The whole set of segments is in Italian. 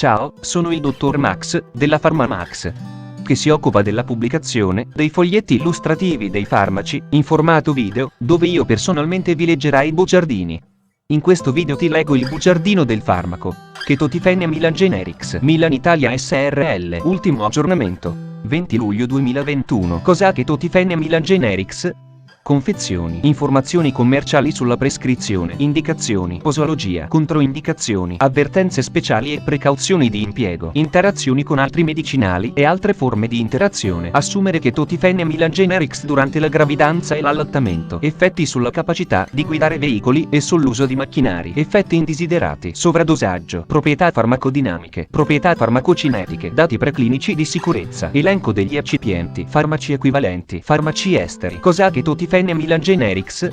Ciao, sono il dottor Max, della PharmaMax, che si occupa della pubblicazione dei foglietti illustrativi dei farmaci, in formato video, dove io personalmente vi leggerai i bugiardini. In questo video ti leggo il bugiardino del farmaco, Ketotifen Milan Generics, Milan Italia SRL, ultimo aggiornamento, 20 luglio 2021. Cos'ha Ketotifen Milan Generics? Confezioni, informazioni commerciali sulla prescrizione, indicazioni, posologia, controindicazioni, avvertenze speciali e precauzioni di impiego, interazioni con altri medicinali e altre forme di interazione. Assumere Ketotifen Milan Generics durante la gravidanza e l'allattamento. Effetti sulla capacità di guidare veicoli e sull'uso di macchinari. Effetti indesiderati. Sovradosaggio. Proprietà farmacodinamiche. Proprietà farmacocinetiche. Dati preclinici di sicurezza. Elenco degli eccipienti. Farmaci equivalenti. Farmaci esteri. Cos'ha Ketotifen Milan Generics?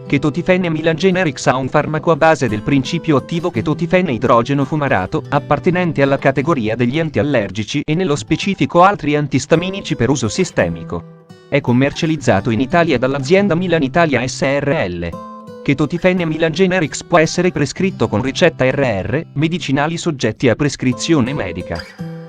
Ketotifen Milan Generics ha un farmaco a base del principio attivo ketotifen idrogeno fumarato, appartenente alla categoria degli antiallergici e nello specifico altri antistaminici per uso sistemico. È commercializzato in Italia dall'azienda Milan Italia SRL. Ketotifen Milan Generics può essere prescritto con ricetta RR, medicinali soggetti a prescrizione medica.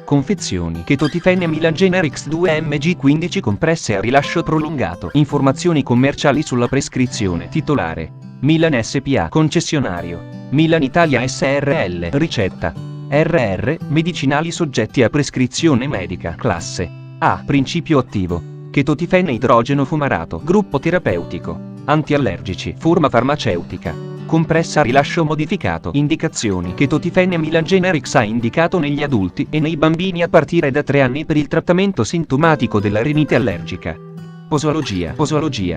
Confezioni. Ketotifen Milan Generics 2 mg 15 compresse a rilascio prolungato. Informazioni commerciali sulla prescrizione. Titolare: Milan SPA. Concessionario: Milan Italia SRL. Ricetta: RR, medicinali soggetti a prescrizione medica. Classe A. Principio attivo: ketotifen idrogeno fumarato. Gruppo terapeutico: antiallergici. Forma farmaceutica: compressa a rilascio modificato. Indicazioni: Ketotifen Milan Generics ha indicato negli adulti e nei bambini a partire da 3 anni per il trattamento sintomatico della rinite allergica. Posologia: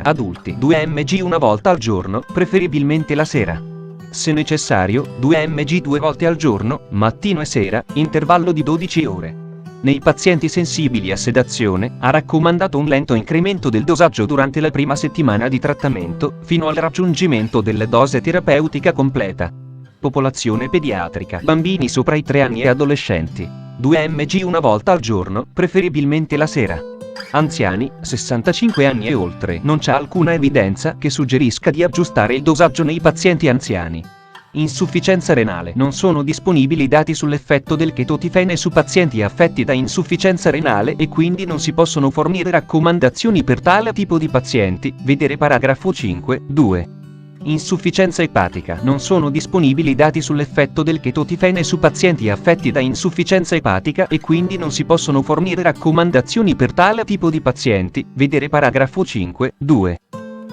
adulti, 2 mg una volta al giorno, preferibilmente la sera. Se necessario, 2 mg 2 volte al giorno, mattino e sera, intervallo di 12 ore. Nei pazienti sensibili a sedazione, ha raccomandato un lento incremento del dosaggio durante la prima settimana di trattamento, fino al raggiungimento della dose terapeutica completa. Popolazione pediatrica: bambini sopra i 3 anni e adolescenti, 2 mg una volta al giorno, preferibilmente la sera. Anziani, 65 anni e oltre. Non c'è alcuna evidenza che suggerisca di aggiustare il dosaggio nei pazienti anziani. Insufficienza renale. Non sono disponibili dati sull'effetto del ketotifen su pazienti affetti da insufficienza renale e quindi non si possono fornire raccomandazioni per tale tipo di pazienti. Vedere paragrafo 5.2. Insufficienza epatica. Non sono disponibili dati sull'effetto del ketotifen su pazienti affetti da insufficienza epatica e quindi non si possono fornire raccomandazioni per tale tipo di pazienti. Vedere paragrafo 5.2.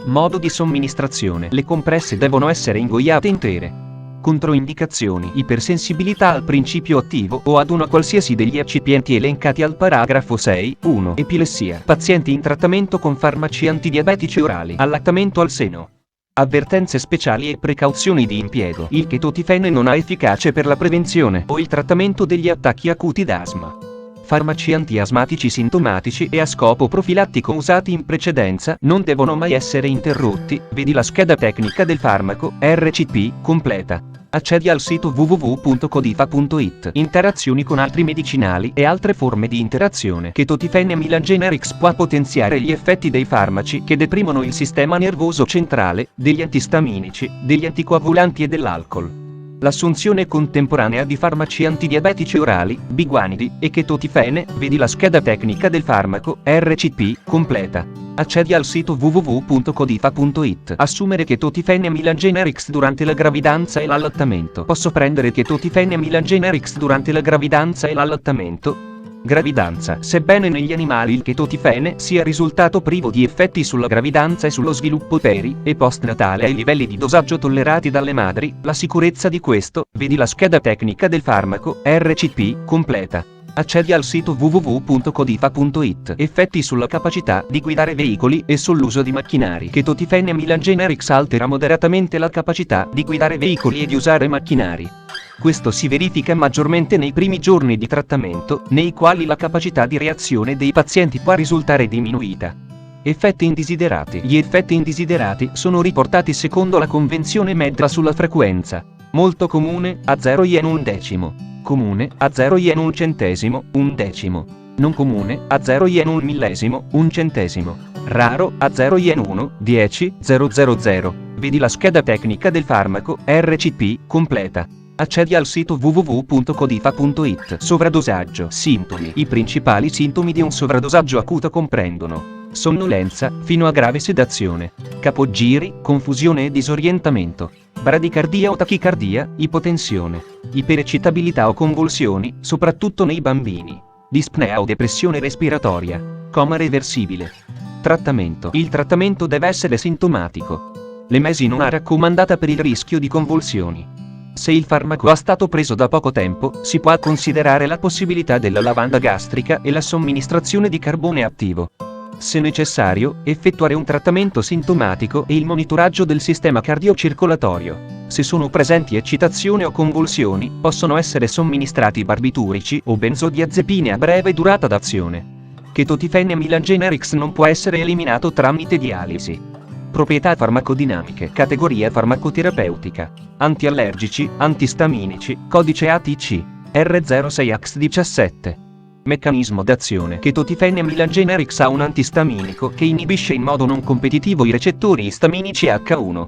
Modo di somministrazione. Le compresse devono essere ingoiate intere. Controindicazioni: ipersensibilità al principio attivo o ad una qualsiasi degli eccipienti elencati al paragrafo 6.1. Epilessia. Pazienti in trattamento con farmaci antidiabetici orali. Allattamento al seno. Avvertenze speciali e precauzioni di impiego. Il ketotifen non ha efficacia per la prevenzione o il trattamento degli attacchi acuti d'asma. Farmaci antiasmatici sintomatici e a scopo profilattico usati in precedenza non devono mai essere interrotti. Vedi la scheda tecnica del farmaco, RCP, completa. Accedi al sito www.codifa.it. Interazioni con altri medicinali e altre forme di interazione. Ketotifen Milan Generics può potenziare gli effetti dei farmaci che deprimono il sistema nervoso centrale, degli antistaminici, degli anticoagulanti e dell'alcol. L'assunzione contemporanea di farmaci antidiabetici orali, biguanidi e ketotifen, vedi la scheda tecnica del farmaco, RCP, completa. Accedi al sito www.codifa.it. Assumere Ketotifen Milan Generics durante la gravidanza e l'allattamento. Posso prendere Ketotifen Milan Generics durante la gravidanza e l'allattamento? Gravidanza. Sebbene negli animali il ketotifen sia risultato privo di effetti sulla gravidanza e sullo sviluppo peri e postnatale ai livelli di dosaggio tollerati dalle madri, la sicurezza di questo, vedi la scheda tecnica del farmaco, RCP, completa. Accedi al sito www.codifa.it. Effetti sulla capacità di guidare veicoli e sull'uso di macchinari. Ketotifen Milan Generics altera moderatamente la capacità di guidare veicoli e di usare macchinari. Questo si verifica maggiormente nei primi giorni di trattamento, nei quali la capacità di reazione dei pazienti può risultare diminuita. Effetti indesiderati. Gli effetti indesiderati sono riportati secondo la convenzione MEDRA sulla frequenza. Molto comune, a 0 yen 1/10. Comune, a 0 yen 1 centesimo, 1/10. Non comune, a 0 yen 1 millesimo, 1 centesimo. Raro, a 0 yen 1, 10, 000. Vedi la scheda tecnica del farmaco, RCP, completa. Accedi al sito www.codifa.it. Sovradosaggio. Sintomi. I principali sintomi di un sovradosaggio acuto comprendono sonnolenza, fino a grave sedazione, capogiri, confusione e disorientamento, bradicardia o tachicardia, ipotensione, iperecitabilità o convulsioni, soprattutto nei bambini, dispnea o depressione respiratoria, coma reversibile. Trattamento. Il trattamento deve essere sintomatico. L'emesi non è raccomandata per il rischio di convulsioni. Se il farmaco è stato preso da poco tempo, si può considerare la possibilità della lavanda gastrica e la somministrazione di carbone attivo. Se necessario, effettuare un trattamento sintomatico e il monitoraggio del sistema cardiocircolatorio. Se sono presenti eccitazione o convulsioni, possono essere somministrati barbiturici o benzodiazepine a breve durata d'azione. Chetotifene Milan Generics non può essere eliminato tramite dialisi. Proprietà farmacodinamiche. Categoria farmacoterapeutica. Antiallergici, antistaminici, codice ATC, R06X17. Meccanismo d'azione. Chetotifene Milan Generics ha un antistaminico che inibisce in modo non competitivo i recettori istaminici H1.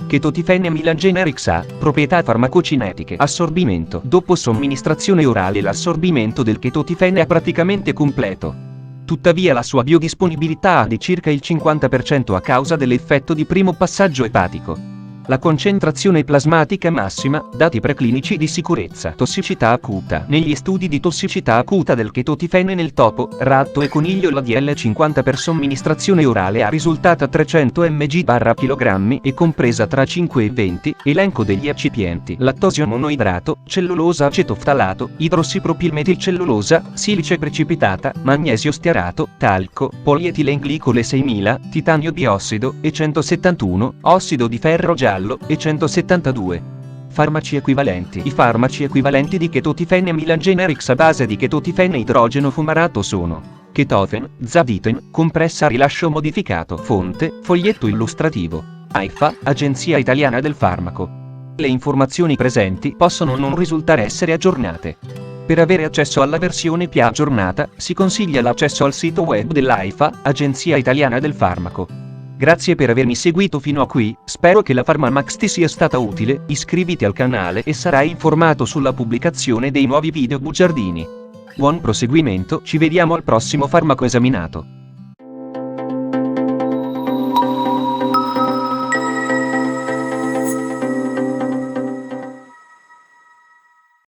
Chetotifene Milan Generics ha proprietà farmacocinetiche. Assorbimento. Dopo somministrazione orale l'assorbimento del chetotifene è praticamente completo. Tuttavia la sua biodisponibilità è di circa il 50% a causa dell'effetto di primo passaggio epatico. La concentrazione plasmatica massima, dati preclinici di sicurezza. Tossicità acuta. Negli studi di tossicità acuta del chetotifene nel topo, ratto e coniglio la DL50 per somministrazione orale ha risultata 300 mg/kg e compresa tra 5 e 20, elenco degli eccipienti: lattosio monoidrato, cellulosa acetoftalato, idrossipropilmetilcellulosa, silice precipitata, magnesio stearato, talco, polietilenglicole 6000, titanio biossido, E171, ossido di ferro giallo, E172. Farmaci equivalenti. I farmaci equivalenti di chetotifene Milan Generics a base di chetotifene idrogeno fumarato sono Ketofen, Zaditen, compressa a rilascio modificato. Fonte, foglietto illustrativo. AIFA, Agenzia Italiana del Farmaco. Le informazioni presenti possono non risultare essere aggiornate. Per avere accesso alla versione più aggiornata, si consiglia l'accesso al sito web dell'AIFA, Agenzia Italiana del Farmaco. Grazie per avermi seguito fino a qui, spero che la PharmaMax ti sia stata utile, iscriviti al canale e sarai informato sulla pubblicazione dei nuovi video bugiardini. Buon proseguimento, ci vediamo al prossimo farmaco esaminato.